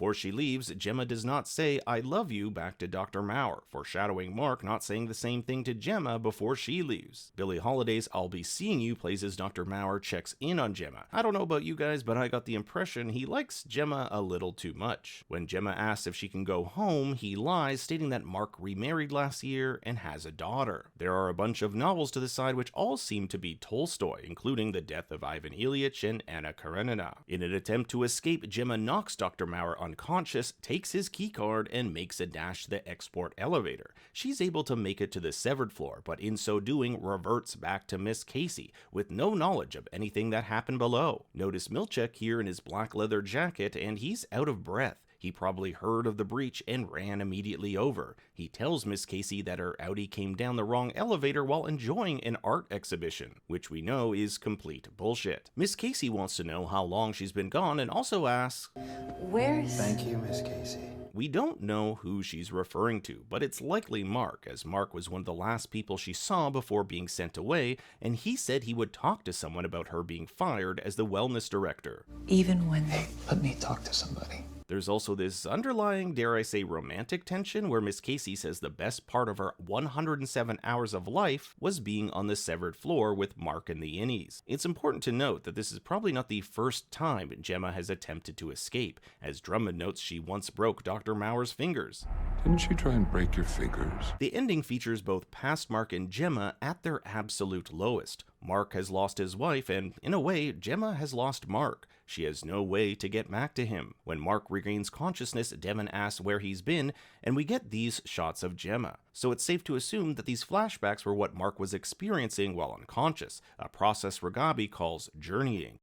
Before she leaves, Gemma does not say "I love you" back to Dr. Maurer, foreshadowing Mark not saying the same thing to Gemma before she leaves. Billie Holiday's "I'll Be Seeing You" plays as Dr. Maurer checks in on Gemma. I don't know about you guys, but I got the impression he likes Gemma a little too much. When Gemma asks if she can go home, he lies, stating that Mark remarried last year and has a daughter. There are a bunch of novels to the side which all seem to be Tolstoy, including The Death of Ivan Ilyich and Anna Karenina. In an attempt to escape, Gemma knocks Dr. Maurer unconscious, takes his keycard, and makes a dash to the export elevator. She's able to make it to the severed floor, but in so doing reverts back to Miss Casey, with no knowledge of anything that happened below. Notice Milchick here in his black leather jacket, and he's out of breath. He probably heard of the breach and ran immediately over. He tells Miss Casey that her outie came down the wrong elevator while enjoying an art exhibition, which we know is complete bullshit. Miss Casey wants to know how long she's been gone and also asks, "Where's..." Thank you, Miss Casey. We don't know who she's referring to, but it's likely Mark, as Mark was one of the last people she saw before being sent away, and he said he would talk to someone about her being fired as the wellness director. Even when... Hey, let me talk to somebody. There's also this underlying, dare I say, romantic tension where Miss Casey says the best part of her 107 hours of life was being on the severed floor with Mark and the innies. It's important to note that this is probably not the first time Gemma has attempted to escape. As Drummond notes, she once broke Dr. Maurer's fingers. Didn't you try and break your fingers? The ending features both past Mark and Gemma at their absolute lowest. Mark has lost his wife, and in a way, Gemma has lost Mark. She has no way to get back to him. When Mark regains consciousness, Devon asks where he's been, and we get these shots of Gemma. So it's safe to assume that these flashbacks were what Mark was experiencing while unconscious, a process Reghabi calls journeying.